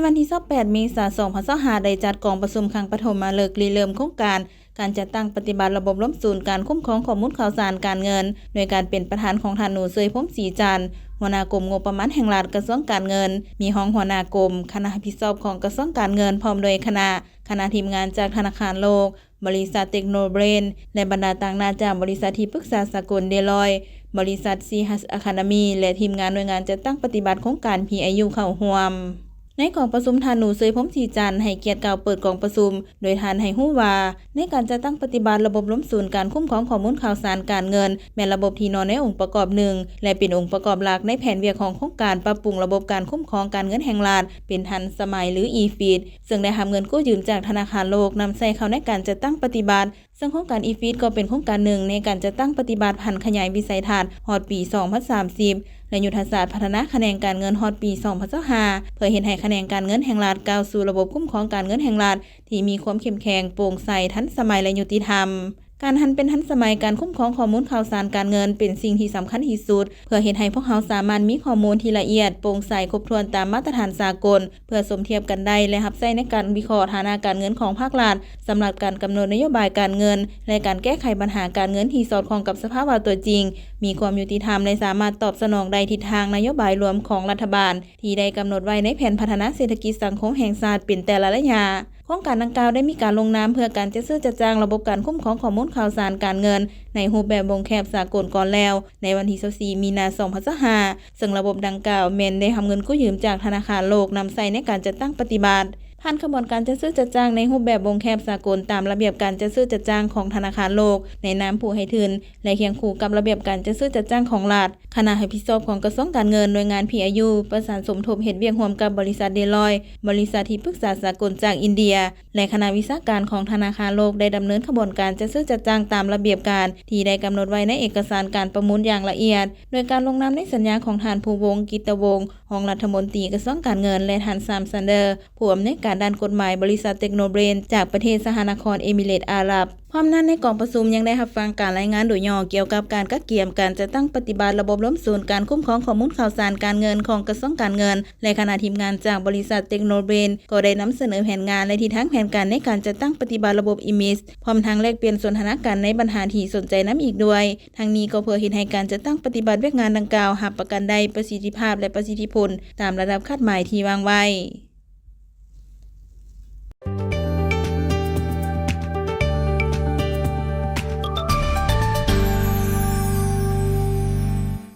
วันที่28 เมษายน 2025ได้จัดกองประชุมครั้งปฐมฤกษ์ริเริ่มโครงการจัดตั้งปฏิบัติระบบล้มศูนย์การคุ้มครองข้อมูลข่าวสารการเงินโดยการเป็นประธานของท่านหนูเซยพรหมศรีจันทร์หัวหน้ากรมงบประมาณแห่งรัฐกระทรวงการเงินมีห้องหัวหน้ากรมคณะรับผิดชอบของกระทรวงการเงินพร้อมโดยคณะทีมงานจากธนาคารโลกบริษัทเทคโนเบรนและบรรดาต่างหน้าจากบริษัทที่ปรึกษาสากลเดลอยบริษัทซีฮัสอะคาเดมีและทีมงานหน่วยงานจัดตั้งปฏิบัติโครงการ PIU เข้าร่วมในกองประชุมท่านหนูเซยพรหมศรีจันทร์ให้เกียรติกล่าวเปิดกองประชุมโดยท่านให้ฮู้ว่าในการจัดตั้งปฏิบัติระบบล้มศูนย์การคุ้มครองข้อมูลข่าวสารการเงินแม่นระบบที่นอนในองค์ประกอบหนึ่งและเป็นองค์ประกอบหลักในแผนเวียกของโครงการปรับปรุงระบบการคุ้มครองการเงินแห่งรัฐเป็นทันสมัยหรือ e-FID ซึ่งได้รับเงินกู้ยืมจากธนาคารโลกนำใส่เข้าในการจัดตั้งปฏิบัติซึ่งโครงการ e-FID ก็เป็นโครงการหนึ่งในการจัดตั้งปฏิบัติพันขยายวิสัยทัศน์ฮอดปี 2030และยุทธศาสตร์พัฒนาคะแนนการเงินฮอดปี 2025เพื่อเฮ็ดให้คะแนนการเงินแห่งรัฐก้าวสู่ระบบคุ้มครองการเงินแห่งรัฐที่มีความเข้มแข็งโปร่งใสทันสมัยและยุติธรรมการหันเป็นทันสมัยการคุ้มครองข้อมูลข่าวสารการเงินเป็นสิ่งที่สำคัญที่สุดเพื่อเฮ็ดให้พวกเขาสามารถมีข้อมูลที่ละเอียดโปร่งใสครบถ้วนตามมาตรฐานสากลเพื่อสมเทียบกันได้และรับใช้ในการวิเคราะห์ฐานะการเงินของภาครัฐสำหรับการกำหนดนโยบายการเงินและการแก้ไขปัญหาการเงินที่สอดคล้องกับสภาวะตัวจริงมีความยุติธรรมและสามารถตอบสนองได้ทิศทางนโยบายรวมของรัฐบาลที่ได้กำหนดไว้ในแผนพัฒนาเศรษฐกิจสังคมแห่งชาติเป็นแต่ละระยะโครงการดังกล่าวได้มีการลงนามเพื่อการจัดซื้อจัดจ้างระบบการคุ้มครองข้อมูลข่าวสารการเงินในรูปแบบวงแคบสากลก่อนแล้วในวันที่24 มีนาคม 2025ซึ่งระบบดังกล่าวแม้นได้รับเงินกู้ยืมจากธนาคารโลกนำใช้ในการจัดตั้งปฏิบัติผ่านกระบวนการจัดซื้อจัดจ้างในรูปแบบวงแคบสากลตามระเบียบการจัดซื้อจัดจ้างของธนาคารโลกในนามผู้ให้ทุนและเคียงคู่กับระเบียบการจัดซื้อจัดจ้างของรัฐคณะรับผิดชอบของกระทรวงการเงินหน่วยงาน PIU ประสานสมทบเฮ็ดเวียกร่วมกับบริษัทเดลอยบริษัทที่ปรึกษาสากลจากอินเดียและคณะวิชาการของธนาคารโลกได้ดำเนินกระบวนการจัดซื้อจัดจ้างตามระเบียบการที่ได้กำหนดไว้ในเอกสารการประมูลอย่างละเอียดโดยการลงนามในสัญญาของท่านภูวงศ์กิตตวงศ์รองรัฐมนตรีกระทรวงการเงินและท่านซามซันเดอร์ผู้อำนวยการด้านกฎหมายบริษัทเทคโนเบรนจากประเทศสหนครเอมิเรตส์อาหรับพร้อมนั้นในกองประชุมยังได้รับฟังการรายงานโดยย่อเกี่ยวกับการกักเกี่ยมการจัดตั้งปฏิบัติระบบล้มศูนย์การคุ้มครองข้อมูลข่าวสารการเงินของกระทรวงการเงินและคณะทีมงานจากบริษัทเทคโนเบรนก็ได้นำเสนอแผนงานและทิศทางแผนการในการจัดตั้งปฏิบัติระบบ IMIS พร้อมทั้งแลกเปลี่ยนสนทนาการในปัญหาที่สนใจนำอีกด้วยทั้งนี้ก็เพื่อเฮ็ดให้การจัดตั้งปฏิบัติเวียกงานดังกล่าวรับประกันได้ประสิทธิภาพและประสิทธิผลตามระดับคาดหมายที่วางไว้